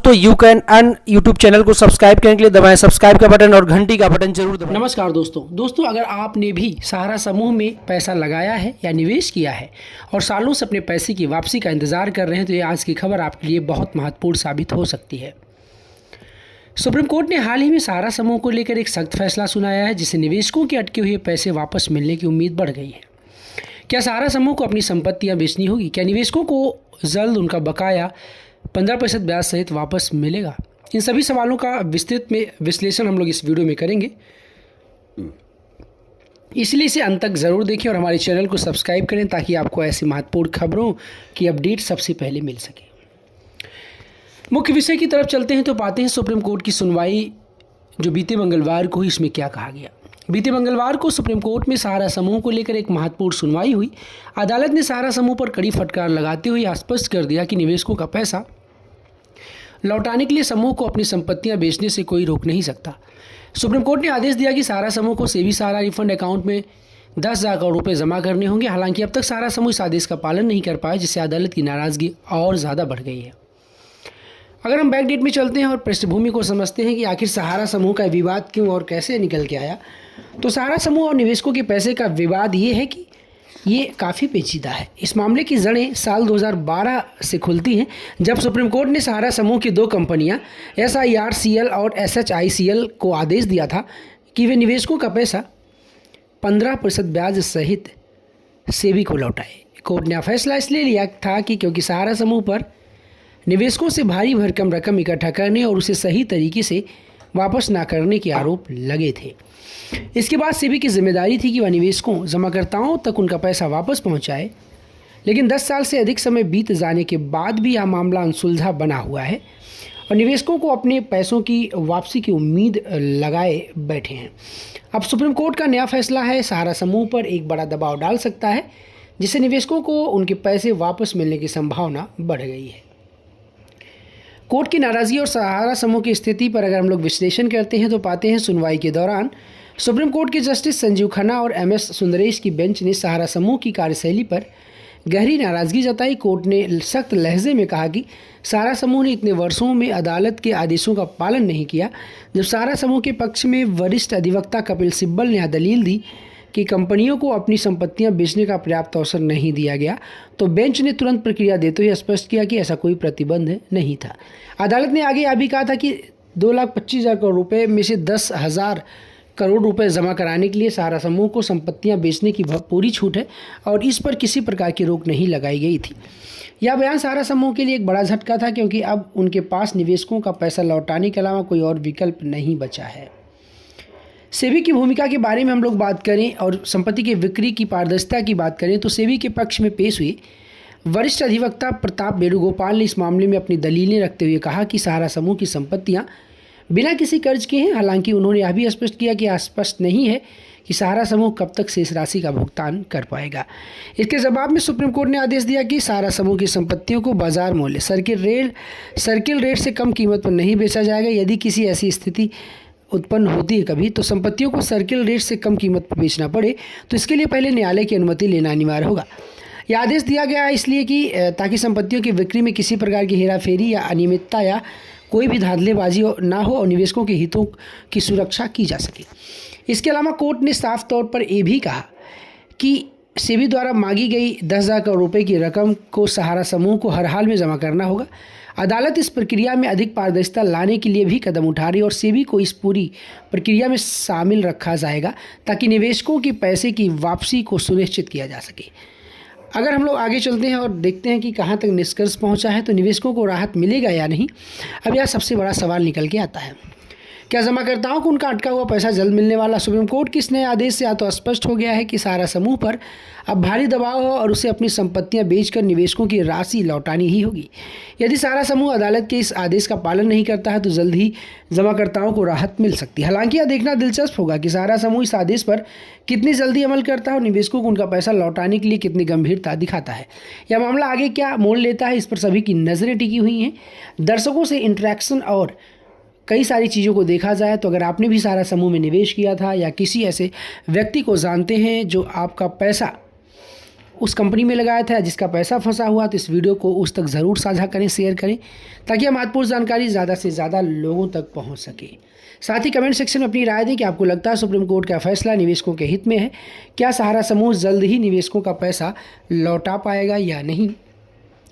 दोस्तों you can earn YouTube channel को subscribe करने के लिए दबाएं सब्सक्राइब का बटन और घंटी का बटन जरूर दबाएं। नमस्कार दोस्तों अगर आपने भी सहारा समूह में पैसा लगाया है या निवेश किया है और सालों से अपने पैसे की वापसी का इंतजार कर रहे हैं तो ये आज की खबर आपके लिए बहुत महत्वपूर्ण साबित हो सकती है। सुप्रीम कोर्ट ने हाल ही में सहारा समूह को लेकर एक सख्त फैसला सुनाया है, जिससे निवेशकों के अटके हुए पैसे वापस मिलने की उम्मीद बढ़ गई है। क्या सहारा समूह को अपनी संपत्तियां बेचनी होगी? क्या निवेशकों को जल्द उनका बकाया 15% ब्याज सहित वापस मिलेगा? इन सभी सवालों का विस्तृत में विश्लेषण हम लोग इस वीडियो में करेंगे, इसलिए इसे अंत तक ज़रूर देखें और हमारे चैनल को सब्सक्राइब करें ताकि आपको ऐसी महत्वपूर्ण खबरों की अपडेट सबसे पहले मिल सके। मुख्य विषय की तरफ चलते हैं तो पाते हैं सुप्रीम कोर्ट की सुनवाई जो बीते मंगलवार को हुई, इसमें क्या कहा गया। बीते मंगलवार को सुप्रीम कोर्ट में सहारा समूह को लेकर एक महत्वपूर्ण सुनवाई हुई। अदालत ने सहारा समूह पर कड़ी फटकार लगाते हुए स्पष्ट कर दिया कि निवेशकों का पैसा लौटाने के लिए समूह को अपनी संपत्तियां बेचने से कोई रोक नहीं सकता। सुप्रीम कोर्ट ने आदेश दिया कि सहारा समूह को सेबी सहारा रिफंड अकाउंट में 10,000 करोड़ रुपये जमा करने होंगे। हालांकि अब तक सहारा समूह इस आदेश का पालन नहीं कर पाया, जिससे अदालत की नाराजगी और ज़्यादा बढ़ गई है। अगर हम बैक डेट में चलते हैं और पृष्ठभूमि को समझते हैं कि आखिर सहारा समूह का विवाद क्यों और कैसे निकल के आया, तो सहारा समूह और निवेशकों के पैसे का विवाद ये है कि ये काफ़ी पेचीदा है। इस मामले की जड़ें साल 2012 से खुलती हैं, जब सुप्रीम कोर्ट ने सहारा समूह की दो कंपनियां SIRCL और SHICL को आदेश दिया था कि वे निवेशकों का पैसा 15% ब्याज सहित सेबी को लौटाए। कोर्ट ने फैसला इसलिए लिया था कि क्योंकि सहारा समूह पर निवेशकों से भारी भरकम रकम इकट्ठा करने और उसे सही तरीके से वापस ना करने के आरोप लगे थे। इसके बाद सेबी की जिम्मेदारी थी कि वह निवेशकों जमाकर्ताओं तक उनका पैसा वापस पहुंचाए, लेकिन 10 साल से अधिक समय बीत जाने के बाद भी यह मामला अनसुलझा बना हुआ है और निवेशकों को अपने पैसों की वापसी की उम्मीद लगाए बैठे हैं। अब सुप्रीम कोर्ट का नया फैसला है सहारा समूह पर एक बड़ा दबाव डाल सकता है, जिससे निवेशकों को उनके पैसे वापस मिलने की संभावना बढ़ गई है। कोर्ट की नाराज़गी और सहारा समूह की स्थिति पर अगर हम लोग विश्लेषण करते हैं तो पाते हैं सुनवाई के दौरान सुप्रीम कोर्ट के जस्टिस संजीव खन्ना और MS सुंदरेश की बेंच ने सहारा समूह की कार्यशैली पर गहरी नाराज़गी जताई। कोर्ट ने सख्त लहजे में कहा कि सहारा समूह ने इतने वर्षों में अदालत के आदेशों का पालन नहीं किया। जब सहारा समूह के पक्ष में वरिष्ठ अधिवक्ता कपिल सिब्बल ने दलील दी कि कंपनियों को अपनी संपत्तियां बेचने का पर्याप्त अवसर नहीं दिया गया, तो बेंच ने तुरंत प्रक्रिया देते हुए स्पष्ट किया कि ऐसा कोई प्रतिबंध नहीं था। अदालत ने आगे यह भी कहा था कि 2,25,000 करोड़ रुपये में से 10,000 करोड़ रुपए जमा कराने के लिए सहारा समूह को संपत्तियां बेचने की पूरी छूट है और इस पर किसी प्रकार की रोक नहीं लगाई गई थी। यह बयान सहारा समूह के लिए एक बड़ा झटका था, क्योंकि अब उनके पास निवेशकों का पैसा लौटाने के अलावा कोई और विकल्प नहीं बचा है। सेबी की भूमिका के बारे में हम लोग बात करें और संपत्ति की बिक्री की पारदर्शिता की बात करें तो सेबी के पक्ष में पेश हुए वरिष्ठ अधिवक्ता प्रताप वेणुगोपाल ने इस मामले में अपनी दलीलें रखते हुए कहा कि सहारा समूह की संपत्तियां बिना किसी कर्ज के हैं। हालांकि उन्होंने यह भी स्पष्ट किया कि स्पष्ट नहीं है कि सहारा समूह कब तक शेष राशि का भुगतान कर पाएगा। इसके जवाब में सुप्रीम कोर्ट ने आदेश दिया कि सहारा समूह की संपत्तियों को बाजार मूल्य सर्किल रेट से कम कीमत पर नहीं बेचा जाएगा। यदि किसी ऐसी स्थिति उत्पन्न होती है कभी तो संपत्तियों को सर्किल रेट से कम कीमत पर बेचना पड़े तो इसके लिए पहले न्यायालय की अनुमति लेना अनिवार्य होगा। यह आदेश दिया गया इसलिए कि ताकि संपत्तियों की बिक्री में किसी प्रकार की हेराफेरी या अनियमितता या कोई भी धांधलेबाजी ना हो और निवेशकों के हितों की सुरक्षा की जा सके। इसके अलावा कोर्ट ने साफ तौर पर यह भी कहा कि सेबी द्वारा मांगी गई 10,000 करोड़ रुपए की रकम को सहारा समूह को हर हाल में जमा करना होगा। अदालत इस प्रक्रिया में अधिक पारदर्शिता लाने के लिए भी कदम उठा रही और सेबी को इस पूरी प्रक्रिया में शामिल रखा जाएगा ताकि निवेशकों के पैसे की वापसी को सुनिश्चित किया जा सके। अगर हम लोग आगे चलते हैं और देखते हैं कि कहाँ तक निष्कर्ष पहुँचा है तो निवेशकों को राहत मिलेगा या नहीं, अब यह सबसे बड़ा सवाल निकल के आता है। क्या जमाकर्ताओं को उनका अटका हुआ पैसा जल्द मिलने वाला? सुप्रीम कोर्ट के इस नए आदेश से तो स्पष्ट हो गया है कि सहारा समूह पर अब भारी दबाव हो और उसे अपनी संपत्तियां बेचकर निवेशकों की राशि लौटानी ही होगी। यदि सहारा समूह अदालत के इस आदेश का पालन नहीं करता है तो जल्द ही जमाकर्ताओं को राहत मिल सकती है। हालांकि यह देखना दिलचस्प होगा कि सहारा समूह इस आदेश पर कितनी जल्दी अमल करता है और निवेशकों को उनका पैसा लौटाने के लिए कितनी गंभीरता दिखाता है। यह मामला आगे क्या मोड़ लेता है, इस पर सभी की नज़रें टिकी हुई हैं। दर्शकों से इंटरेक्शन और कई सारी चीज़ों को देखा जाए तो अगर आपने भी सहारा समूह में निवेश किया था या किसी ऐसे व्यक्ति को जानते हैं जो आपका पैसा उस कंपनी में लगाया था जिसका पैसा फंसा हुआ, तो इस वीडियो को उस तक ज़रूर साझा करें, शेयर करें, ताकि यह महत्वपूर्ण जानकारी ज़्यादा से ज़्यादा लोगों तक पहुंच सके। साथ ही कमेंट सेक्शन में अपनी राय दें कि आपको लगता है सुप्रीम कोर्ट का फैसला निवेशकों के हित में है। क्या सहारा समूह जल्द ही निवेशकों का पैसा लौटा पाएगा या नहीं?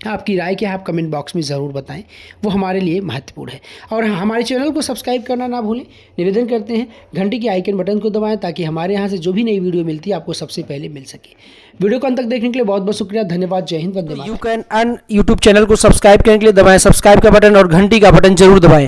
आपकी राय क्या है, आप कमेंट बॉक्स में ज़रूर बताएं, वो हमारे लिए महत्वपूर्ण है। और हमारे चैनल को सब्सक्राइब करना ना भूलें। निवेदन करते हैं घंटी के आइकन बटन को दबाएं, ताकि हमारे यहाँ से जो भी नई वीडियो मिलती है आपको सबसे पहले मिल सके। वीडियो को अंत तक देखने के लिए बहुत बहुत शुक्रिया, धन्यवाद, जय हिंद, वंदे मातरम। You can earn YouTube channel को सब्सक्राइब करने के लिए दबाएं सब्सक्राइब का बटन और घंटी का बटन जरूर दबाएं।